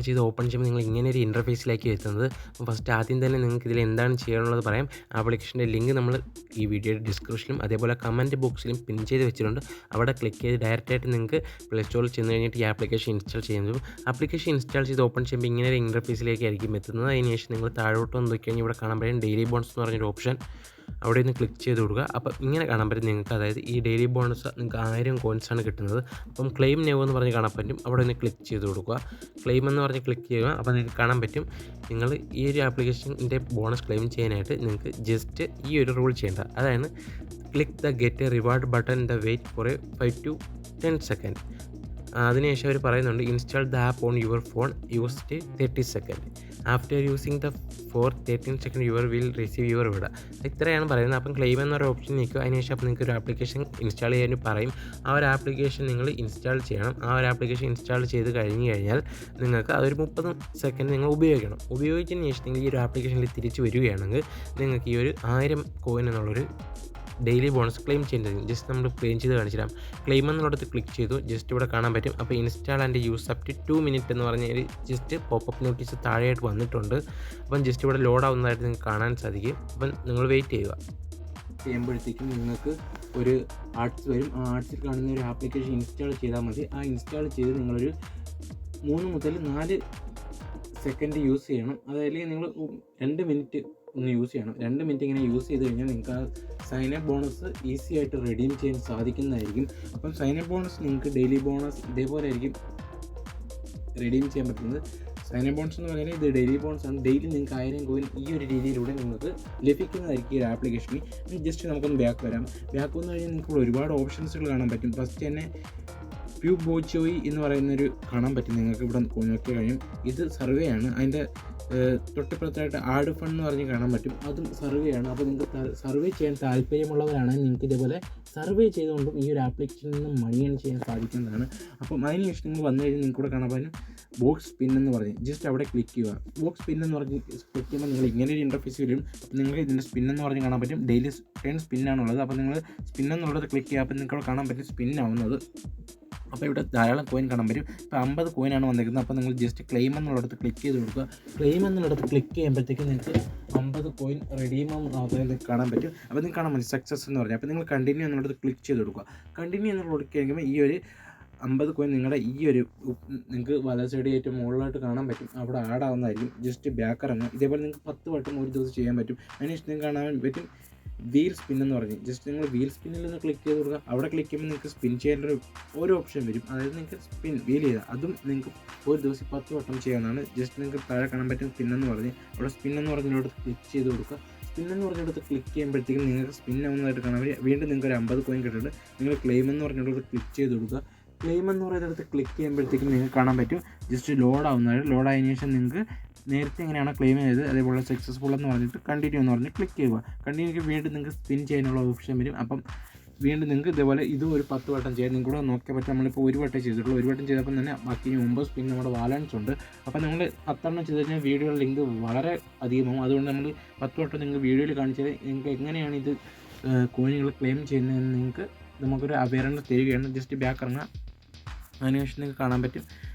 ചെയ്ത് ഓപ്പൺ ചെയ്യുമ്പോൾ നിങ്ങൾ ഇങ്ങനെ ഒരു ഇൻ്റർഫേസിലേക്ക് എത്തുന്നത്. അപ്പോൾ ഫസ്റ്റ് ആദ്യം തന്നെ നിങ്ങൾക്ക് ഇതിൽ എന്താണ് ചെയ്യാനുള്ളത് പറയാം. ആപ്ലിക്കേഷൻ്റെ ലിങ്ക് നമ്മൾ ഈ വീഡിയോയുടെ ഡിസ്ക്രിപ്ഷനിലും അതേപോലെ കമൻറ്റ് ബോക്സിലും പിൻ ചെയ്ത് വെച്ചിട്ടുണ്ട്. അവിടെ ക്ലിക്ക് ചെയ്ത് ഡയറക്റ്റായിട്ട് നിങ്ങൾക്ക് പ്ലേ സ്റ്റോറിൽ ചെന്ന് കഴിഞ്ഞിട്ട് ഈ ആപ്ലിക്കേഷൻ ഇൻസ്റ്റാൾ ചെയ്യുന്നതും ആപ്ലിക്കേഷൻ ഇൻസ്റ്റാൾ ചെയ്ത് ഓപ്പൺ ചെയ്യുമ്പോൾ ഇങ്ങനെ ഒരു ഇൻ്റർഫേസിലേക്കായിരിക്കും എത്തുന്നത്. അതിന് ശേഷം നിങ്ങൾ താഴോട്ട് വന്ന് നോക്കിക്കഴിഞ്ഞാൽ ഇവിടെ കാണാൻ പറ്റും ഡെയിലി ബോണസ് എന്ന് പറഞ്ഞൊരു ഓപ്ഷൻ. അവിടെ നിന്ന് ക്ലിക്ക് ചെയ്ത് കൊടുക്കുക. അപ്പോൾ ഇങ്ങനെ കാണാൻ പറ്റും നിങ്ങൾക്ക്, അതായത് ഈ ഡെയിലി ബോണസ് നിങ്ങൾക്ക് 1000 കോയിൻസാണ് കിട്ടുന്നത്. അപ്പം ക്ലെയിം നെവ് എന്ന് പറഞ്ഞ് കാണാൻ പറ്റും. അവിടെ നിന്ന് ക്ലിക്ക് ചെയ്ത് കൊടുക്കുക. ക്ലെയിം എന്ന് പറഞ്ഞ് ക്ലിക്ക് ചെയ്യുക. അപ്പോൾ നിങ്ങൾക്ക് കാണാൻ പറ്റും നിങ്ങൾ ഈ ഒരു ആപ്ലിക്കേഷൻ്റെ ബോണസ് ക്ലെയിം ചെയ്യാനായിട്ട് നിങ്ങൾക്ക് ജസ്റ്റ് ഈ ഒരു റൂൾ ചെയ്യേണ്ട. അതായത് click the get a reward button the wait for 5 to 10 second. അതിനുശേഷം അവർ പറയുന്നുണ്ട് install the app on your phone use 30 second. After using the for 13 second your will receive your വിട. ഇത്രയാണ് പറയുന്നത്. അപ്പം ക്ലെയിം എന്നൊരു ഓപ്ഷൻ നിൽക്കുക. അതിനുശേഷം അപ്പം നിങ്ങൾക്ക് ഒരു ആപ്ലിക്കേഷൻ ഇൻസ്റ്റാൾ ചെയ്യാൻ പറയും. ആ ഒരു ആപ്ലിക്കേഷൻ നിങ്ങൾ ഇൻസ്റ്റാൾ ചെയ്യണം. ആ ഒരു ആപ്ലിക്കേഷൻ ഇൻസ്റ്റാൾ ചെയ്ത് കഴിഞ്ഞാൽ നിങ്ങൾക്ക് അതൊരു 30 സെക്കൻഡ് നിങ്ങൾ ഉപയോഗിക്കണം. ഉപയോഗിച്ചതിന് ശേഷം നിങ്ങൾ ഈ ഒരു ആപ്ലിക്കേഷനിൽ തിരിച്ച് വരികയാണെങ്കിൽ നിങ്ങൾക്ക് ഈ ഒരു 1000 കോയിൻ എന്നുള്ളൊരു ഡെയിലി ബോണസ് ക്ലെയിം ചെയ്യേണ്ടത്. ജസ്റ്റ് നമ്മൾ ക്ലെയിം ചെയ്ത് കാണിച്ചിടാം. ക്ലെയിം എന്നുള്ളത് ക്ലിക്ക് ചെയ്തു. ജസ്റ്റ് ഇവിടെ കാണാൻ പറ്റും. അപ്പോൾ install and use up to 2 minute എന്ന് പറഞ്ഞ ഒരു ജസ്റ്റ് പോപ്പപ്പ് നോട്ടീസ് താഴെയായിട്ട് വന്നിട്ടുണ്ട്. അപ്പം ജസ്റ്റ് ഇവിടെ ലോഡ് ആവുന്നതായിട്ട് നിങ്ങൾക്ക് കാണാൻ സാധിക്കും. അപ്പം നിങ്ങൾ വെയിറ്റ് ചെയ്യുക. ചെയ്യുമ്പോഴത്തേക്കും നിങ്ങൾക്ക് ഒരു ആർട്സ് വരും. ആ ആർട്സിൽ കാണുന്ന ഒരു ആപ്ലിക്കേഷൻ ഇൻസ്റ്റാൾ ചെയ്താൽ മതി. ആ ഇൻസ്റ്റാൾ ചെയ്ത് നിങ്ങളൊരു 3 മുതൽ 4 സെക്കൻഡ് യൂസ് ചെയ്യണം. അതായത് നിങ്ങൾ 2 മിനിറ്റ് ഒന്ന് യൂസ് ചെയ്യണം. 2 മിനിറ്റ് ഇങ്ങനെ യൂസ് ചെയ്ത് കഴിഞ്ഞാൽ നിങ്ങൾക്ക് ആ സൈനപ്പ് ബോണസ് ഈസി ആയിട്ട് റെഡീം ചെയ്യാൻ സാധിക്കുന്നതായിരിക്കും. അപ്പം സൈനപ്പ് ബോണസ് നിങ്ങൾക്ക് ഡെയിലി ബോണസ് ഇതേപോലെ ആയിരിക്കും റെഡീം ചെയ്യാൻ പറ്റുന്നത്. സൈനപ്പ് ബോണസ് എന്ന് പറയുന്നത് ഇത് ഡെയിലി ബോണസ് ആണ്. ഡെയിലി നിങ്ങൾക്ക് 1000 കോയിൻ ഈ ഒരു രീതിയിലൂടെ നിങ്ങൾക്ക് ലഭിക്കുന്നതായിരിക്കും ഈ ഒരു ആപ്ലിക്കേഷനിൽ. ജസ്റ്റ് നമുക്കൊന്ന് ബാക്ക് വരാം. ബാക്ക് വന്നു കഴിഞ്ഞാൽ നിങ്ങൾക്ക് ഒരുപാട് ഓപ്ഷൻസുകൾ കാണാൻ പറ്റും. ഫസ്റ്റ് തന്നെ പ്യൂ ബോച്ചോയി എന്ന് പറയുന്നൊരു കാണാൻ പറ്റും. നിങ്ങൾക്ക് ഇവിടെ നോക്കി കഴിയും. ഇത് സർവേ ആണ്. അതിൻ്റെ തൊട്ടിപ്പുറത്തായിട്ട് ആഡ് ഫണ്ട് എന്ന് പറഞ്ഞ് കാണാൻ പറ്റും. അതും സർവേ ആണ്. അപ്പോൾ നിങ്ങൾക്ക് സർവേ ചെയ്യാൻ താല്പര്യമുള്ളവരാണെങ്കിൽ നിങ്ങൾക്ക് ഇതേപോലെ സർവേ ചെയ്തുകൊണ്ടും ഈ ഒരു ആപ്ലിക്കേഷനിൽ നിന്ന് മണി ഏൺ ചെയ്യാൻ സാധിക്കുന്നതാണ്. അപ്പം അതിന് ശേഷം നിങ്ങൾ വന്നു കഴിഞ്ഞാൽ നിങ്ങൾക്ക് ഇവിടെ കാണാൻ പറ്റും ബോക്സ് സ്പിൻ എന്ന് പറഞ്ഞ് ജസ്റ്റ് അവിടെ ക്ലിക്ക് ചെയ്യുക. ബോക്സ് സ്പിൻ എന്ന് പറഞ്ഞ് ക്ലിക്ക് ചെയ്യുമ്പോൾ നിങ്ങൾ ഇങ്ങനെ ഒരു ഇൻ്റർഫേസ് വരും. അപ്പോൾ നിങ്ങൾക്ക് ഇതിൻ്റെ സ്പിൻ എന്ന് പറഞ്ഞ് കാണാൻ പറ്റും. ഡെയിലി 10 സ്പിന്നാണുള്ളത്. അപ്പോൾ നിങ്ങൾ സ്പിൻ എന്നുള്ളത് ക്ലിക്ക് ചെയ്യുക. അപ്പോൾ നിങ്ങൾക്ക് കാണാൻ പറ്റും സ്പിൻ ആവുന്നത്. അപ്പോൾ ഇവിടെ ധാരാളം കോയിൻ കാണാൻ പറ്റും. ഇപ്പോൾ 50 കോയിനാണ് വന്നിരിക്കുന്നത്. അപ്പോൾ നിങ്ങൾ ജസ്റ്റ് ക്ലെയിം എന്നുള്ളിടത്ത് ക്ലിക്ക് ചെയ്ത് കൊടുക്കുക. ക്ലെയിം എന്നുള്ളിടത്ത് ക്ലിക്ക് ചെയ്യുമ്പോഴത്തേക്കും നിങ്ങൾക്ക് 50 കോയിൻ റെഡീം ആവുന്നത് കാണാൻ പറ്റും. അപ്പോൾ നിങ്ങൾക്ക് കാണാൻ പറ്റും സക്സസ് എന്ന് പറഞ്ഞാൽ. അപ്പോൾ നിങ്ങൾ കണ്ടിന്യൂ എന്നുള്ളത് ക്ലിക്ക് ചെയ്ത് കൊടുക്കുക. കണ്ടിന്യൂ എന്നുള്ളത് ക്ലിക്ക് ചെയ്യുമ്പോൾ ഈ ഒരു 50 കോയിൻ നിങ്ങളുടെ ഈ ഒരു നിങ്ങൾക്ക് വല സൈഡ് ഏറ്റവും മുകളിലായിട്ട് കാണാൻ പറ്റും. അവിടെ ആഡ് ആവുന്നതായിരിക്കും. ജസ്റ്റ് ബാക്ക് ഇറങ്ങുക. ഇതേപോലെ നിങ്ങൾക്ക് 10 വട്ടം ഒരു ദിവസം ചെയ്യാൻ പറ്റും. അതിനുശേഷം നിങ്ങൾക്ക് കാണാൻ പറ്റും വീൽ സ്പിൻ എന്ന് പറഞ്ഞ് ജസ്റ്റ് നിങ്ങൾ വീൽ സ്പിന്നിൽ നിന്ന് ക്ലിക്ക് ചെയ്ത് കൊടുക്കുക. അവിടെ ക്ലിക്ക് ചെയ്യുമ്പോൾ നിങ്ങൾക്ക് സ്പിൻ ചെയ്യേണ്ട ഒരു ഓപ്ഷൻ വരും. അതായത് നിങ്ങൾക്ക് സ്പിൻ വീൽ ചെയ്യുക. അതും നിങ്ങൾക്ക് ഒരു ദിവസം 10 വട്ടം ചെയ്യാവുന്നതാണ്. ജസ്റ്റ് നിങ്ങൾക്ക് താഴെ കാണാൻ പറ്റും സ്പിൻ എന്ന് പറഞ്ഞ് അവിടെ സ്പിൻ എന്ന് പറഞ്ഞിടത്ത് ക്ലിക്ക് ചെയ്ത് കൊടുക്കുക. സ്പിൻ എന്ന് പറഞ്ഞിടത്ത് ക്ലിക്ക് ചെയ്യുമ്പോഴത്തേക്കും നിങ്ങൾക്ക് സ്പിൻ ആവുന്നതായിട്ട് കാണാൻ പറ്റും. വീണ്ടും നിങ്ങൾക്ക് ഒരു 50 കോയിൻ കിട്ടുന്നുണ്ട്. നിങ്ങൾ ക്ലെയിം എന്ന് പറഞ്ഞിടത്ത് ക്ലിക്ക് ചെയ്ത് കൊടുക്കുക. ക്ലെയിം എന്ന് പറയുന്നിടത്ത് ക്ലിക്ക് ചെയ്യുമ്പോഴത്തേക്കും നിങ്ങൾക്ക് കാണാൻ പറ്റും ജസ്റ്റ് ലോഡ് ആവുന്നതായിട്ട്. ലോഡ് ആയതിനു ശേഷം നിങ്ങൾക്ക് നേരത്തെ എങ്ങനെയാണോ ക്ലെയിം ചെയ്തത് അതേപോലെ സക്സസ്ഫുൾ എന്ന് പറഞ്ഞിട്ട് കണ്ടിന്യൂ എന്ന് പറഞ്ഞ് ക്ലിക്ക് ചെയ്യുക. കണ്ടിന്യൂക്ക് വീണ്ടും നിങ്ങൾക്ക് സ്പിൻ ചെയ്യാനുള്ള ഓപ്ഷൻ വരും. അപ്പം വീണ്ടും നിങ്ങൾക്ക് ഇതേപോലെ ഇതും ഒരു 10 വട്ടം ചെയ്യാം. നിങ്ങൾക്ക് കൂടെ നോക്കിയാൽ പറ്റും. നമ്മളിപ്പോൾ ഒരു വട്ടം ചെയ്തിട്ടുള്ളൂ. ഒരു വട്ടം ചെയ്തപ്പോൾ തന്നെ ബാക്കി 9 സ്പിൻ നമ്മുടെ ബാലൻസ് ഉണ്ട്. അപ്പോൾ നിങ്ങൾ 10 എണ്ണം ചെയ്ത് കഴിഞ്ഞാൽ വീഡിയോയുടെ ലിങ്ക് വളരെ അധികമാകും. അതുകൊണ്ട് നമ്മൾ 10 വട്ടം നിങ്ങൾ വീഡിയോയിൽ കാണിച്ചാൽ നിങ്ങൾക്ക് എങ്ങനെയാണ് ഇത് കോയിനുകൾ ക്ലെയിം ചെയ്യുന്നതെന്ന് നിങ്ങൾക്ക് നമുക്കൊരു അവയർനെസ് തരികയാണ്. ജസ്റ്റ് ബാക്ക് ഇറങ്ങുക. അതിനുശേഷം നിങ്ങൾക്ക് കാണാൻ പറ്റും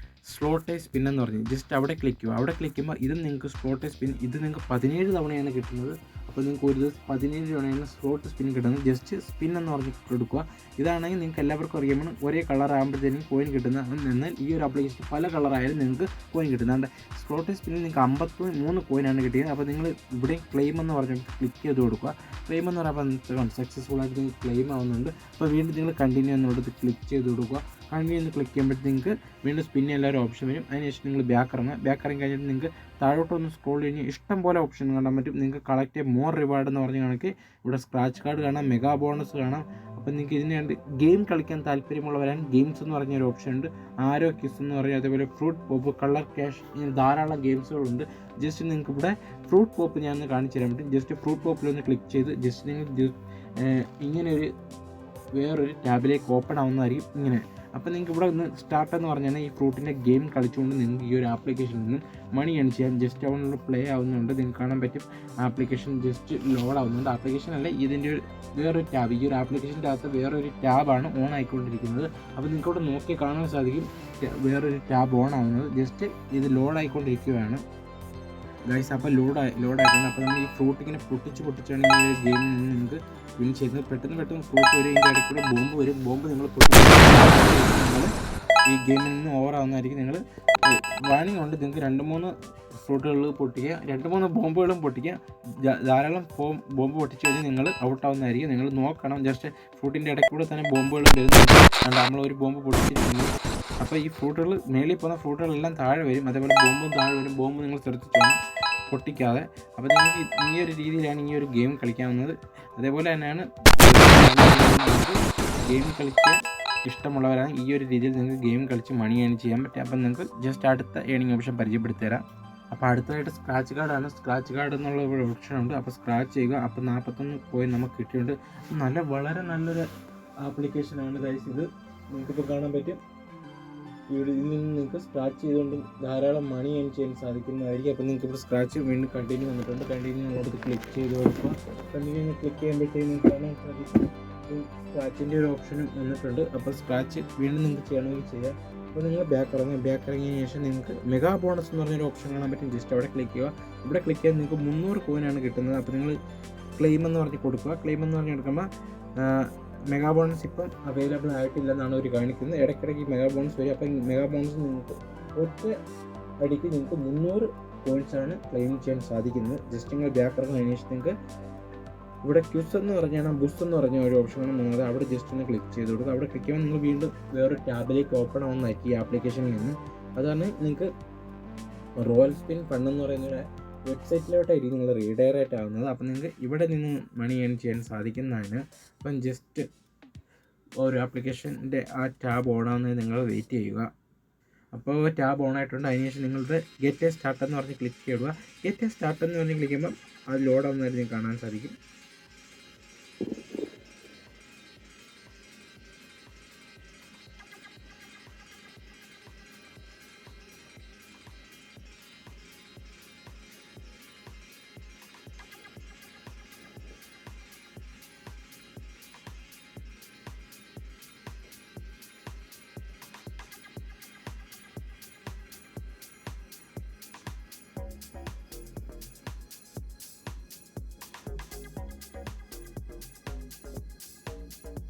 സ്ലോട്ട് സ്പിൻ എന്ന് പറഞ്ഞ് ജസ്റ്റ് അവിടെ ക്ലിക്ക് ചെയ്യുക. അവിടെ ക്ലിക്ക് ചെയ്യുമ്പോൾ ഇതും നിങ്ങൾക്ക് സ്ലോട്ട് സ്പിൻ ഇത് നിങ്ങൾക്ക് 17 തവണയാണ് കിട്ടുന്നത്. അപ്പോൾ നിങ്ങൾക്ക് ഒരു ദിവസം 17 തവണയാണ് സ്ലോട്ട് സ്പിൻ കിട്ടുന്നത്. ജസ്റ്റ് സ്പിൻ എന്ന് പറഞ്ഞ് കൊടുക്കുക. ഇതാണെങ്കിൽ നിങ്ങൾക്ക് എല്ലാവർക്കും അറിയാമെന്ന് ഒരേ കളർ ആകുമ്പോഴത്തേനും കോയിൻ കിട്ടുന്നത്. എന്നാൽ ഈ ഒരു ആപ്ലിക്കേഷൻ പല കളറായാലും നിങ്ങൾക്ക് കോയിൻ കിട്ടുന്നുണ്ട്. സ്ലോട്ട് സ്പിന്നിൽ നിങ്ങൾക്ക് 53 കോയിനാണ് കിട്ടിയത്. അപ്പോൾ നിങ്ങൾ ഇവിടെ ക്ലെയിം എന്ന് പറഞ്ഞ് ക്ലിക്ക് ചെയ്ത് കൊടുക്കുക. ക്ലെയിം എന്ന് പറയുമ്പോൾ സക്സസ്ഫുൾ ആയിട്ട് നിങ്ങൾക്ക് ക്ലെയിം ആവുന്നുണ്ട്. അപ്പോൾ വീണ്ടും നിങ്ങൾ കണ്ടിന്യൂ എന്നുള്ളത് ക്ലിക്ക് ചെയ്ത് കൊടുക്കുക. കണ്ടിന്യൂ എന്ന് ക്ലിക്ക് ചെയ്യുമ്പോഴത്തേക്ക് നിങ്ങൾക്ക് വീണ്ടും സ്പിൻ എല്ലാവരും ഓപ്ഷൻ വരും. അതിനുശേഷം നിങ്ങൾ ബാക്ക് ഇറങ്ങുക. ബാക്ക് ഇറങ്ങി കഴിഞ്ഞിട്ട് നിങ്ങൾക്ക് താഴോട്ടൊന്ന് സ്ക്രോൾ കഴിഞ്ഞ് ഇഷ്ടം പോലെ ഓപ്ഷൻ കാണാൻ പറ്റും. നിങ്ങൾക്ക് കളക്ട് ചെയ്യാൻ മോർ റിവാർഡ് എന്ന് പറഞ്ഞ കണക്ക് ഇവിടെ സ്ക്രാച്ച് കാർഡ് കാണാം, മെഗാ ബോണസ് കാണാം. അപ്പോൾ നിങ്ങൾക്ക് ഇതിനുണ്ട് ഗെയിം കളിക്കാൻ താല്പര്യമുള്ളവരാണ് ഗെയിംസ് എന്ന് പറഞ്ഞൊരു ഓപ്ഷൻ ഉണ്ട്. ആരോ കിസ് എന്ന് പറഞ്ഞാൽ അതേപോലെ ഫ്രൂട്ട് പോപ്പ്, കളർ ക്യാഷ്, ഇങ്ങനെ ധാരാളം ഗെയിംസുകളുണ്ട്. ജസ്റ്റ് നിങ്ങൾക്ക് ഇവിടെ ഫ്രൂട്ട് പോപ്പ് ഞാൻ ഒന്ന് കാണിച്ചു തരാൻ പറ്റും. ജസ്റ്റ് ഫ്രൂട്ട് പോപ്പിലൊന്ന് ക്ലിക്ക് ചെയ്ത് ജസ്റ്റ് നിങ്ങൾ ഇങ്ങനെ ഒരു വേറൊരു ടാബിലേക്ക് ഓപ്പൺ ആവുന്നതായിരിക്കും ഇങ്ങനെ. അപ്പോൾ നിങ്ങൾക്ക് ഇവിടെ ഒന്ന് സ്റ്റാർട്ട് എന്ന് പറഞ്ഞാൽ ഈ ഫ്രൂട്ടിൻ്റെ ഗെയിം കളിച്ചുകൊണ്ട് നിങ്ങൾക്ക് ഈ ഒരു ആപ്ലിക്കേഷനിൽ നിന്നും മണി ഏൺ ചെയ്യാം. ജസ്റ്റ് അവിടെ പ്ലേ ആവുന്നുണ്ട്, നിങ്ങൾക്ക് കാണാൻ പറ്റും. ആപ്ലിക്കേഷൻ ജസ്റ്റ് ലോഡ് ആവുന്നുണ്ട്. ആപ്ലിക്കേഷൻ അല്ല, ഇതിൻ്റെ വേറൊരു ടാബ്, ഈ ഒരു ആപ്ലിക്കേഷൻ്റെ അകത്ത് വേറൊരു ടാബാണ് ഓൺ ആയിക്കൊണ്ടിരിക്കുന്നത്. അപ്പോൾ നിങ്ങൾക്ക് ഇവിടെ നോക്കി കാണാൻ സാധിക്കും വേറൊരു ടാബ് ഓൺ ആവുന്നത്. ജസ്റ്റ് ഇത് ലോഡ് ആയിക്കൊണ്ടിരിക്കുകയാണ് ഗൈസ്. അപ്പോൾ ലോഡായിട്ടുണ്ട്. അപ്പോൾ നമ്മൾ ഈ ഫ്രൂട്ട് ഇങ്ങനെ പൊട്ടിച്ചാണ് ഈ ഒരു ഗെയിമിൽ നിന്ന് നിങ്ങൾക്ക് വിൻ ചെയ്യുന്നത്. പെട്ടെന്ന് ഫ്രൂട്ട് വരും, ഇതിൻ്റെ ഇടയ്ക്കൂടെ ബോംബ് വരും. ബോംബ് നിങ്ങൾ നിങ്ങൾ ഈ ഗെയിമിൽ നിന്ന് ഓവർ ആവുന്നതായിരിക്കും. നിങ്ങൾ വാണിംഗ് ഉണ്ട്, നിങ്ങൾക്ക് 2-3 ഫ്രൂട്ടുകൾ പൊട്ടിക്കുക, 2-3 ബോംബുകളും പൊട്ടിക്കുക. ധാരാളം ബോംബ് പൊട്ടിച്ച് കഴിഞ്ഞാൽ നിങ്ങൾ ഔട്ടാവുന്നതായിരിക്കും. നിങ്ങൾ നോക്കണം, ജസ്റ്റ് ഫ്രൂട്ടിൻ്റെ ഇടയ്ക്കൂടെ തന്നെ ബോംബുകളും വരുന്നുണ്ട്. നമ്മളൊരു ബോംബ് പൊട്ടിച്ചിരിക്കുന്നു. അപ്പോൾ ഈ ഫ്രൂട്ടുകൾ മേളിൽ പോകുന്ന ഫ്രൂട്ടുകളെല്ലാം താഴെ വരും, അതേപോലെ ബോംബും താഴെ വരും. ബോംബ് നിങ്ങൾ ശ്രദ്ധിച്ചോണം പൊട്ടിക്കാതെ. അപ്പോൾ നിങ്ങൾക്ക് ഈ ഒരു രീതിയിലാണ് ഈ ഒരു ഗെയിം കളിക്കാവുന്നത്. അതേപോലെ തന്നെയാണ് ഗെയിം കളിക്കാൻ ഇഷ്ടമുള്ളവരാണ് ഈ ഒരു രീതിയിൽ നിങ്ങൾക്ക് ഗെയിം കളിച്ച് മണി ഏൺ ചെയ്യാൻ പറ്റും. അപ്പം നിങ്ങൾക്ക് ജസ്റ്റ് അടുത്ത ഏണിംഗ് ഓപ്ഷൻ പരിചയപ്പെടുത്തി തരാം. അപ്പോൾ അടുത്തതായിട്ട് സ്ക്രാച്ച് കാർഡാണ്. സ്ക്രാച്ച് കാർഡ് എന്നുള്ള ഒരു ഓപ്ഷൻ ഉണ്ട്. അപ്പോൾ സ്ക്രാച്ച് ചെയ്യുക. അപ്പോൾ 41 കോയിൻ നമുക്ക് കിട്ടിയിട്ടുണ്ട്. വളരെ നല്ലൊരു ആപ്ലിക്കേഷനാണ് ഗൈസ് ഇത്. നിങ്ങൾക്കിപ്പോൾ കാണാൻ പറ്റും. ഇതിൽ നിന്ന് നിങ്ങൾക്ക് സ്ക്രാച്ച് ചെയ്തുകൊണ്ട് ധാരാളം മണി ഏൺ ചെയ്യാൻ സാധിക്കുന്നതായിരിക്കും. അപ്പോൾ നിങ്ങൾക്ക് ഇവിടെ സ്ക്രാച്ച് വീണ്ടും കണ്ടിന്യൂ വന്നിട്ടുണ്ട്. കണ്ടിന്യൂ നിങ്ങളോട് ക്ലിക്ക് ചെയ്ത് കൊടുക്കുക. കണ്ടിന്യൂ ക്ലിക്ക് ചെയ്യുമ്പോഴത്തേക്കും നിങ്ങൾക്ക് കാണാൻ സാധിക്കും സ്ക്രാച്ചിൻ്റെ ഒരു ഓപ്ഷനും വന്നിട്ടുണ്ട്. അപ്പോൾ സ്ക്രാച്ച് വീണ്ടും നിങ്ങൾക്ക് ചെയ്യണമെങ്കിൽ ചെയ്യാം. അപ്പോൾ നിങ്ങൾ ബാക്ക് ഇറങ്ങിയതിന് ശേഷം നിങ്ങൾക്ക് മെഗാ ബോണസ് എന്ന് പറഞ്ഞൊരു ഓപ്ഷൻ കാണാൻ പറ്റും. ജസ്റ്റ് അവിടെ ക്ലിക്ക് ചെയ്യുക. ഇവിടെ ക്ലിക്ക് ചെയ്യാൻ നിങ്ങൾക്ക് 300 കോയിനാണ് കിട്ടുന്നത്. അപ്പോൾ നിങ്ങൾ ക്ലെയിം എന്ന് പറഞ്ഞ് കൊടുക്കുക. ക്ലെയിം എന്ന് പറഞ്ഞ് എടുക്കുമ്പോൾ മെഗാ ബോണസ് ഇപ്പം അവൈലബിൾ ആയിട്ടില്ലെന്നാണ് അവർ കാണിക്കുന്നത്. ഇടയ്ക്കിടയ്ക്ക് മെഗാ ബോണസ് വരും. അപ്പം മെഗാ ബോണസ് നിങ്ങൾക്ക് ഒറ്റ അടിക്ക് നിങ്ങൾക്ക് 300 കോയിൻസാണ് ക്ലെയിം ചെയ്യാൻ സാധിക്കുന്നത്. ജസ്റ്റ് നിങ്ങൾ ബാക്ക് ഇറങ്ങുന്നതിന് ശേഷം നിങ്ങൾക്ക് ഇവിടെ ക്യൂസ് എന്ന് പറഞ്ഞാൽ ബുസ് എന്ന് പറഞ്ഞ ഒരു ഓപ്ഷനാണ് വന്നത്. അവിടെ ജസ്റ്റ് ഒന്ന് ക്ലിക്ക് ചെയ്ത് കൊടുക്കുക. അവിടെ ക്ലിക്ക് ചെയ്യുമ്പോൾ നിങ്ങൾ വീണ്ടും വേറൊരു ടാബിലേക്ക് ഓപ്പൺ ആവുന്നതായിരിക്കും ഈ ആപ്ലിക്കേഷനിൽ നിന്ന്. അതാണ് നിങ്ങൾക്ക് റോയൽ സ്പിൻ ഫണ്ട് എന്ന് പറയുന്ന വെബ്സൈറ്റിലോട്ടായിരിക്കും നിങ്ങൾ റീഡയറക്റ്റ് ആവുന്നത്. അപ്പം നിങ്ങൾക്ക് ഇവിടെ നിന്ന് മണി ഏൺ ചെയ്യാൻ സാധിക്കുന്നതാണ്. അപ്പം ജസ്റ്റ് ഒരു ആപ്ലിക്കേഷൻ്റെ ആ ടാബ് ഓൺ ആവുന്നത് നിങ്ങൾ വെയിറ്റ് ചെയ്യുക. അപ്പോൾ ടാബ് ഓൺ ആയിട്ടുണ്ട്. അതിനുശേഷം നിങ്ങളുടെ ഗെറ്റ് എ സ്റ്റാർട്ട് എന്ന് പറഞ്ഞ് ക്ലിക്ക് ചെയ്യുക. ഗെറ്റ് എ സ്റ്റാർട്ട് എന്ന് പറഞ്ഞ് ക്ലിക്ക് ചെയ്യുമ്പോൾ അത് ലോഡ് ആവുന്നതായിട്ട് നിങ്ങൾക്ക് കാണാൻ സാധിക്കും.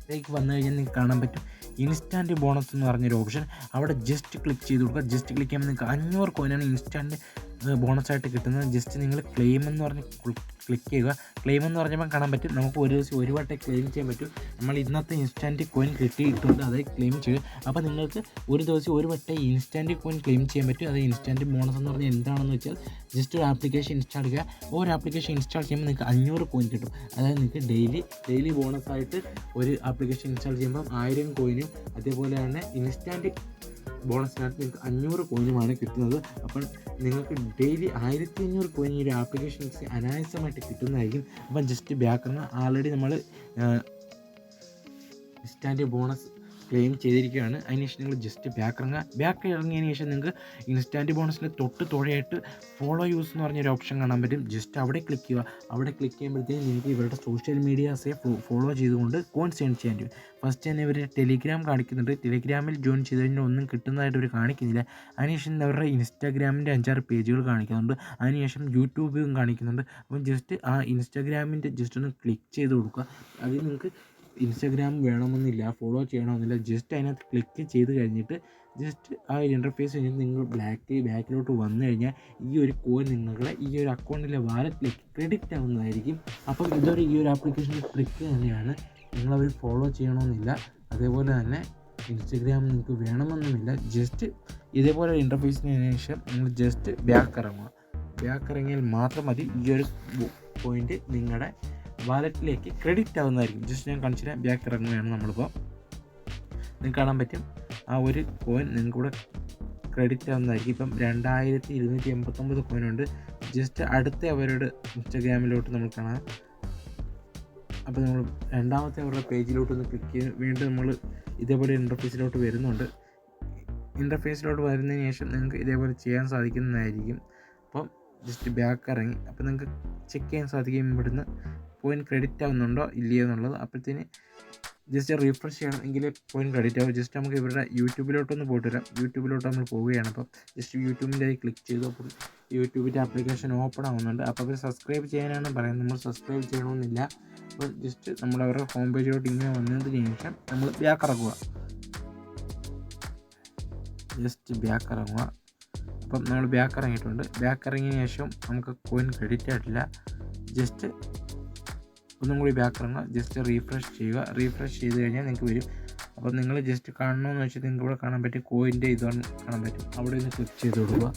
ലേക്ക് വന്നു കഴിഞ്ഞാൽ നിങ്ങൾക്ക് കാണാൻ പറ്റും ഇൻസ്റ്റാൻറ്റ് ബോണസ് എന്ന് പറഞ്ഞൊരു ഓപ്ഷൻ. അവിടെ ജസ്റ്റ് ക്ലിക്ക് ചെയ്ത് കൊടുക്കുക. ജസ്റ്റ് ക്ലിക്ക് ചെയ്യുമ്പോൾ നിങ്ങൾക്ക് 500 കോയിനാണ് ഇൻസ്റ്റാൻറ്റ് ബോണസായിട്ട് കിട്ടുന്നത്. ജസ്റ്റ് നിങ്ങൾ ക്ലെയിം എന്ന് പറഞ്ഞ് ക്ലിക്ക് ചെയ്യുക. ക്ലെയിം എന്ന് പറഞ്ഞപ്പോൾ കാണാൻ പറ്റും നമുക്ക് ഒരു ദിവസം ഒരു വട്ടം ക്ലെയിം ചെയ്യാൻ പറ്റും. നമ്മൾ ഇന്നത്തെ ഇൻസ്റ്റാൻറ്റ് കോയിൻ കിട്ടിയിട്ടുണ്ട്, അത് ക്ലെയിം ചെയ്യും. അപ്പോൾ നിങ്ങൾക്ക് ഒരു ദിവസം ഒരു വട്ടം ഇൻസ്റ്റാൻറ്റ് കോയിൻ ക്ലെയിം ചെയ്യാൻ പറ്റും. അത് ഇൻസ്റ്റാൻറ്റ് ബോണസ് എന്ന് പറഞ്ഞാൽ എന്താണെന്ന് വെച്ചാൽ ജസ്റ്റ് ഒരു ആപ്ലിക്കേഷൻ ഇൻസ്റ്റാൾ ചെയ്യുക. ഒരു ആപ്ലിക്കേഷൻ ഇൻസ്റ്റാൾ ചെയ്യുമ്പോൾ നിങ്ങൾക്ക് 500 കോയിൻ കിട്ടും. അതായത് നിങ്ങൾക്ക് ഡെയിലി ബോണസായിട്ട് ഒരു ആപ്ലിക്കേഷൻ ഇൻസ്റ്റാൾ ചെയ്യുമ്പോൾ 1000 കോയിനും അതേപോലെ തന്നെ ഇൻസ്റ്റാൻറ്റ് ബോണസിനകത്ത് നിങ്ങൾക്ക് 500 കോയിനുമാണ് കിട്ടുന്നത്. അപ്പോൾ നിങ്ങൾക്ക് ഡെയിലി 1500 കോയിൻ ഈ ഒരു ആപ്ലിക്കേഷൻസ് അനായാസമായിട്ട് കിട്ടുന്നതായിരിക്കും. അപ്പം ജസ്റ്റ് ബാക്ക് ആൾറെഡി നമ്മൾ ഇൻസ്റ്റാൻറ്റ് ബോണസ് ക്ലെയിം ചെയ്തിരിക്കുകയാണ്. അതിനുശേഷം നിങ്ങൾ ജസ്റ്റ് ബാക്ക് ഇറങ്ങിയതിന് ശേഷം നിങ്ങൾക്ക് ഇൻസ്റ്റാൻറ്റ് ബോണസിൻ്റെ തൊട്ട് താഴെയായിട്ട് ഫോളോ യൂസ് എന്ന് പറഞ്ഞൊരു ഓപ്ഷൻ കാണാൻ പറ്റും. ജസ്റ്റ് അവിടെ ക്ലിക്ക് ചെയ്യുക. അവിടെ ക്ലിക്ക് ചെയ്യുമ്പോഴത്തേക്കും നിങ്ങൾക്ക് ഇവരുടെ സോഷ്യൽ മീഡിയാസെ ഫോളോ ചെയ്തുകൊണ്ട് കോയിൻസ് ഏൺ ചെയ്യാൻ പറ്റും. ഫസ്റ്റ് തന്നെ ഇവർ ടെലിഗ്രാം കാണിക്കുന്നുണ്ട്. ടെലിഗ്രാമിൽ ജോയിൻ ചെയ്ത് കഴിഞ്ഞാൽ ഒന്നും കിട്ടുന്നതായിട്ട് അവർ കാണിക്കുന്നില്ല. അതിനുശേഷം അവരുടെ ഇൻസ്റ്റാഗ്രാമിൻ്റെ 5-6 പേജുകൾ കാണിക്കുന്നുണ്ട്. അതിനുശേഷം യൂട്യൂബും കാണിക്കുന്നുണ്ട്. അപ്പം ജസ്റ്റ് ആ ഇൻസ്റ്റാഗ്രാമിൻ്റെ ജസ്റ്റ് ഒന്ന് ക്ലിക്ക് ചെയ്ത് കൊടുക്കുക. അതിൽ നിങ്ങൾക്ക് ഇൻസ്റ്റാഗ്രാം വേണമെന്നില്ല, ഫോളോ ചെയ്യണമെന്നില്ല. ജസ്റ്റ് അതിനകത്ത് ക്ലിക്ക് ചെയ്ത് കഴിഞ്ഞിട്ട് ജസ്റ്റ് ആ ഇൻ്റർഫേസ് കഴിഞ്ഞിട്ട് നിങ്ങൾ ബാക്കിലോട്ട് വന്നു കഴിഞ്ഞാൽ ഈ ഒരു കോയിൻ നിങ്ങളുടെ ഈ ഒരു അക്കൗണ്ടിലെ വാലറ്റിലേക്ക് ക്രെഡിറ്റ് ആവുന്നതായിരിക്കും. അപ്പം ഇതൊരു ഈ ഒരു ആപ്ലിക്കേഷൻ്റെ ട്രിക്ക് തന്നെയാണ്. നിങ്ങളവർ ഫോളോ ചെയ്യണമെന്നില്ല, അതേപോലെ തന്നെ ഇൻസ്റ്റഗ്രാം നിങ്ങൾക്ക് വേണമെന്നുമില്ല. ജസ്റ്റ് ഇതേപോലെ ഇൻ്റർഫേസിന് ശേഷം നിങ്ങൾ ജസ്റ്റ് ബാക്ക് ഇറങ്ങിയാൽ മാത്രം മതി ഈ ഒരു പോയിൻ്റ് നിങ്ങളുടെ വാലറ്റിലേക്ക് ക്രെഡിറ്റ് ആവുന്നതായിരിക്കും. ജസ്റ്റ് ഞാൻ കാണിച്ചു തരാം. ബാക്ക് ഇറങ്ങുകയാണ് നമ്മളിപ്പോൾ. നിങ്ങൾക്ക് കാണാൻ പറ്റും ആ ഒരു കോയിൻ നിങ്ങൾക്കിവിടെ ക്രെഡിറ്റ് ആവുന്നതായിരിക്കും. ഇപ്പം 2289 കോയിനുണ്ട്. ജസ്റ്റ് അടുത്ത അവരുടെ ഇൻസ്റ്റാഗ്രാമിലോട്ട് നമ്മൾ കാണാം. അപ്പോൾ നമ്മൾ രണ്ടാമത്തെ അവരുടെ പേജിലോട്ടൊന്ന് ക്ലിക്ക് ചെയ്ത് വീണ്ടും നമ്മൾ ഇതേപോലെ ഇൻ്റർഫേസിലോട്ട് വരുന്നുണ്ട്. ഇൻ്റർഫേസിലോട്ട് വരുന്നതിന് ശേഷം നിങ്ങൾക്ക് ഇതേപോലെ ചെയ്യാൻ സാധിക്കുന്നതായിരിക്കും. അപ്പം ജസ്റ്റ് ബാക്ക് ഇറങ്ങി അപ്പോൾ നിങ്ങൾക്ക് ചെക്ക് ചെയ്യാൻ സാധിക്കും ഇവിടുന്ന് പോയിൻറ്റ് ക്രെഡിറ്റ് ആവുന്നുണ്ടോ ഇല്ലയോ എന്നുള്ളത്. അപ്പോഴത്തേന് ജസ്റ്റ് റീഫ്രഷ് ചെയ്യണം എങ്കിലേ പോയിൻറ്റ് ക്രെഡിറ്റ് ആവും. ജസ്റ്റ് നമുക്ക് ഇവരുടെ യൂട്യൂബിലോട്ടൊന്ന് പോയിട്ട് വരാം. യൂട്യൂബിലോട്ട് നമ്മൾ പോവുകയാണ്. അപ്പം ജസ്റ്റ് യൂട്യൂബിൻ്റെ ക്ലിക്ക് ചെയ്തു. അപ്പം യൂട്യൂബിൻ്റെ ആപ്ലിക്കേഷൻ ഓപ്പൺ ആവുന്നുണ്ട്. അപ്പോൾ അവർ സബ്സ്ക്രൈബ് ചെയ്യാനാണ് പറയുന്നത്. നമ്മൾ സബ്സ്ക്രൈബ് ചെയ്യണമെന്നില്ല. അപ്പോൾ ജസ്റ്റ് നമ്മൾ അവരുടെ ഹോം പേജിലോട്ട് ഇങ്ങനെ വന്നതിന് ശേഷം നമ്മൾ ബാക്ക് ഇറങ്ങുക. ജസ്റ്റ് ബാക്ക് ഇറങ്ങുക. അപ്പം നമ്മൾ ബാക്ക് ഇറങ്ങിയിട്ടുണ്ട്. ബാക്ക് ഇറങ്ങിയതിന് ശേഷം നമുക്ക് കോയിൻ ക്രെഡിറ്റ് ആയിട്ടില്ല. ജസ്റ്റ് ഒന്നും കൂടി ബാക്ക് ഇറങ്ങുക. ജസ്റ്റ് റീഫ്രഷ് ചെയ്യുക. റീഫ്രഷ് ചെയ്ത് കഴിഞ്ഞാൽ നിങ്ങൾക്ക് വരും. അപ്പം നിങ്ങൾ ജസ്റ്റ് കാണണമെന്ന് വെച്ചാൽ നിങ്ങൾക്ക് ഇവിടെ കാണാൻ പറ്റും കോയിൻ്റെ ഇതാണ് കാണാൻ പറ്റും. അവിടെ ഒന്ന് ക്ലിക്ക് ചെയ്ത് കൊടുക്കുക.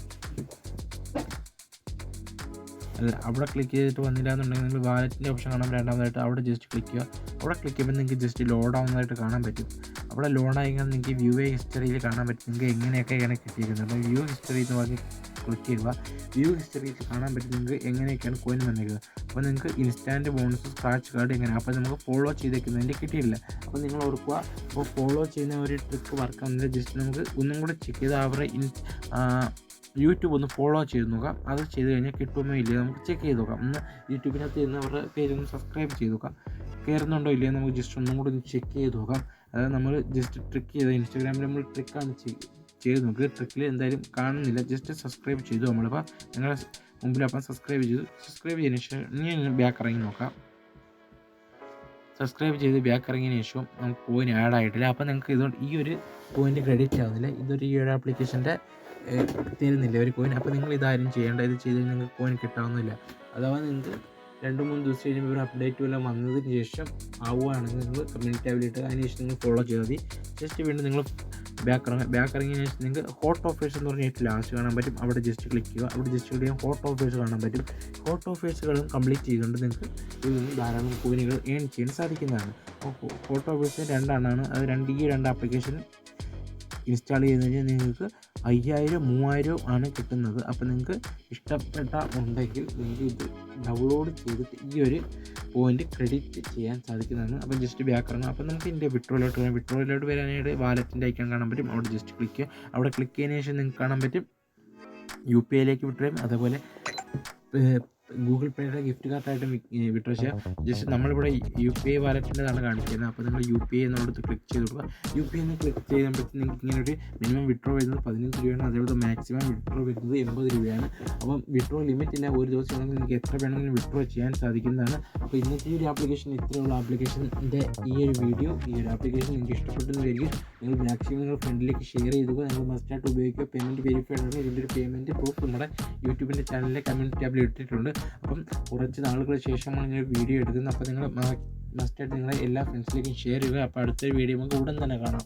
അല്ല, അവിടെ ക്ലിക്ക് ചെയ്തിട്ട് വന്നില്ല എന്നുണ്ടെങ്കിൽ നിങ്ങൾ വാലറ്റിൻ്റെ ഓപ്ഷൻ കാണാൻ രണ്ടാമതായിട്ട് അവിടെ ജസ്റ്റ് ക്ലിക്ക് ചെയ്യുക. അവിടെ ക്ലിക്ക് ചെയ്യുമ്പോൾ നിങ്ങൾക്ക് ജസ്റ്റ് ലോഡ് ആവുന്നതായിട്ട് കാണാൻ പറ്റും. അവിടെ ലോഡായിക്കാൻ നിങ്ങൾക്ക് വ്യൂ ഹിസ്റ്ററിയിൽ കാണാൻ പറ്റും നിങ്ങൾക്ക് എങ്ങനെയൊക്കെയാണ് കിട്ടിയിരിക്കുന്നത്. അപ്പോൾ വ്യൂ ഹിസ്റ്ററി എന്ന് പറഞ്ഞ് ക്ലിക്ക് ചെയ്യുക. വ്യൂ ഹിസ്റ്ററിയിൽ കാണാൻ പറ്റും നിങ്ങൾക്ക് എങ്ങനെയൊക്കെയാണ് കോയിൻ വന്നിരിക്കുന്നത്. അപ്പോൾ നിങ്ങൾക്ക് ഇൻസ്റ്റാൻറ്റ് ബോണസ് സ്ക്രാച്ച് കാർഡ് എങ്ങനെ അപ്പോൾ നമുക്ക് ഫോളോ ചെയ്തേക്കുന്നതിൻ്റെ കിട്ടിയില്ല. അപ്പോൾ നിങ്ങൾ ഓർക്കുക, അപ്പോൾ ഫോളോ ചെയ്യുന്ന ഒരു ട്രിക്ക് വർക്ക് ആവുന്നില്ല. ജസ്റ്റ് നമുക്ക് ഒന്നും കൂടെ ചെക്ക് ചെയ്ത് അവരുടെ യൂട്യൂബ് ഒന്ന് ഫോളോ ചെയ്ത് നോക്കാം. അത് ചെയ്ത് കഴിഞ്ഞാൽ കിട്ടുമോ ഇല്ലയോ നമുക്ക് ചെക്ക് ചെയ്ത് നോക്കാം. ഒന്ന് യൂട്യൂബിനകത്ത് നിന്ന് അവരുടെ പേജ് ഒന്ന് സബ്സ്ക്രൈബ് ചെയ്ത് നോക്കാം. കയറുന്നുണ്ടോ ഇല്ലയോ നമുക്ക് ജസ്റ്റ് ഒന്നും കൂടി ഒന്ന് ചെക്ക് ചെയ്ത് നോക്കാം. അതായത് നമ്മൾ ജസ്റ്റ് ട്രിക്ക് ചെയ്ത് ഇൻസ്റ്റാഗ്രാമിൽ നമ്മൾ ട്രിക്കാണ് ചെയ്ത് നോക്കുക. ട്രിക്കിൽ എന്തായാലും കാണുന്നില്ല. ജസ്റ്റ് സബ്സ്ക്രൈബ് ചെയ്തു നമ്മളിപ്പോൾ നിങ്ങളുടെ മുമ്പിൽ അപ്പം സബ്സ്ക്രൈബ് ചെയ്തതിന് ശേഷം ഇനി ബാക്ക് ഇറങ്ങി നോക്കാം. സബ്സ്ക്രൈബ് ചെയ്ത് ബാക്ക് ഇറങ്ങിയതിന് ശേഷം നമുക്ക് കോയിൻ ആഡ് ആയിട്ടില്ല. അപ്പോൾ നിങ്ങൾക്ക് ഇതുകൊണ്ട് ഈ ഒരു പോയിൻ്റ് ക്രെഡിറ്റ് ആവുന്നില്ല. ഇതൊരു ഈ ഒരു ആപ്ലിക്കേഷൻ്റെ തരുന്നില്ല ഒരു കോയിൻ. അപ്പോൾ നിങ്ങൾ ഇതാരും ചെയ്യേണ്ട. ഇത് ചെയ്ത് നിങ്ങൾക്ക് കോയിൻ കിട്ടാവുന്നില്ല. അഥവാ നിങ്ങൾക്ക് 2-3 ദിവസം കഴിയുമ്പോൾ ഒരു അപ്ഡേറ്റ് വല്ലതും വന്നതിന് ശേഷം ആവുകയാണെങ്കിൽ നിങ്ങൾ കമ്മ്യൂണിറ്റി ടാബിലിട്ട് അതിന് ശേഷം നിങ്ങൾ ഫോളോ ചെയ്താൽ മതി. ജസ്റ്റ് വീണ്ടും നിങ്ങൾ ബാക്ക് ഇറങ്ങിയതിന് ശേഷം നിങ്ങൾക്ക് ഹോട്ട് ഓഫേഴ്സ് എന്ന് പറഞ്ഞ ഏറ്റവും ലാസ്റ്റ് കാണാൻ പറ്റും. അവിടെ ജസ്റ്റ് ക്ലിക്ക് ചെയ്യുക. അവിടെ ജസ്റ്റ് ക്ലിക്ക് ചെയ്യുമ്പോൾ ഹോട്ട് ഓഫേഴ്സ് കാണാൻ പറ്റും. ഹോട്ട് ഓഫേഴ്സുകളും കംപ്ലീറ്റ് ചെയ്തുകൊണ്ട് നിങ്ങൾക്ക് ഇതിൽ നിന്ന് ധാരാളം കോയിനുകൾ ഏൺ ചെയ്യാൻ സാധിക്കുന്നതാണ്. അപ്പോൾ ഹോട്ട് ഓഫേഴ്സ് രണ്ടെണ്ണമാണ്. അത് ഈ രണ്ട് ആപ്ലിക്കേഷൻ ഇൻസ്റ്റാൾ ചെയ്ത് കഴിഞ്ഞാൽ നിങ്ങൾക്ക് 5000 3000 ആണ് കിട്ടുന്നത്. അപ്പോൾ നിങ്ങൾക്ക് ഇഷ്ടപ്പെട്ട ഉണ്ടെങ്കിൽ നിങ്ങൾക്ക് ഇത് ഡൗൺലോഡ് ചെയ്തിട്ട് ഈ ഒരു പോയിൻ്റ് ക്രെഡിറ്റ് ചെയ്യാൻ സാധിക്കുന്നതാണ്. അപ്പം ജസ്റ്റ് ബാക്ക് ഇറങ്ങും. അപ്പോൾ നമുക്ക് ഇതിൻ്റെ വിഡ്രോയിലോട്ട് വരാനായിട്ട് വാലറ്റിൻ്റെ ഐക്കൺ കാണാൻ പറ്റും. അവിടെ ജസ്റ്റ് ക്ലിക്ക് ചെയ്യുക. അവിടെ ക്ലിക്ക് ചെയ്തതിന് ശേഷം നിങ്ങൾക്ക് കാണാൻ പറ്റും UPIയിലേക്ക് വിഡ്രോ. അതേപോലെ ഗൂഗിൾ പേയുടെ ഗിഫ്റ്റ് കാർഡായിട്ട് വിഡ്രോ ചെയ്യാം. ജസ്റ്റ് നമ്മളിവിടെ UPI വാലറ്റിൻ്റെതാണ് കാണിക്കുന്നത്. അപ്പോൾ നിങ്ങൾ UPI എന്നുള്ളത് ക്ലിക്ക് ചെയ്ത് കൊടുക്കുക. UPI എന്ന് ക്ലിക്ക് ചെയ്യുമ്പോഴത്തേക്ക് നിങ്ങൾക്ക് ഇങ്ങനെ ഒരു മിനിമം വിഡ്രോ വരുന്നത് 15 രൂപയാണ്. അതേപോലെ മാക്സിമം വിഡ്രോ വരുന്നത് 80 രൂപയാണ്. അപ്പം വിഡ്രോ ലിമിറ്റ് ഇല്ല. ഒരു ദിവസം ആണെങ്കിൽ നിങ്ങൾക്ക് എത്ര വേണമെങ്കിലും വിഡ്രോ ചെയ്യാൻ സാധിക്കുന്നതാണ്. അപ്പോൾ ഇന്നത്തെ ഈ ഒരു ആപ്ലിക്കേഷൻ ഇത്രയുള്ള ആപ്ലിക്കേഷൻ്റെ ഈ ഒരു വീഡിയോ ഈ ഒരു ആപ്ലിക്കേഷൻ നിങ്ങൾക്ക് ഇഷ്ടപ്പെട്ടെന്ന് വരികയും നിങ്ങൾ മാക്സിമം നിങ്ങൾ ഫ്രണ്ടിലേക്ക് ഷെയർ ചെയ്തുക. നിങ്ങൾ മസ്റ്റായിട്ട് ഉപയോഗിക്കുക. പേയ്മെൻറ്റ് വെരിഫൈഡ് ആണ്. ഇതിൻ്റെ ഒരു പേയ്മെൻറ്റ് പ്രൂഫ് നമ്മുടെ യൂട്യൂബിൻ്റെ ചാനലിലെ കമ്മ്യൂണിറ്റി ടാബിൽ ഇട്ടിട്ടുണ്ട്. അപ്പം കുറച്ച് നാളുകൾക്ക് ശേഷമാണ് ഇങ്ങനെ വീഡിയോ എടുക്കുന്നത്. അപ്പോൾ നിങ്ങൾ മസ്റ്റായിട്ട് നിങ്ങളെ എല്ലാ ഫ്രണ്ട്സിലേക്കും ഷെയർ ചെയ്യുക. അപ്പോൾ അടുത്തൊരു വീഡിയോ നമുക്ക് ഉടൻ തന്നെ കാണാം.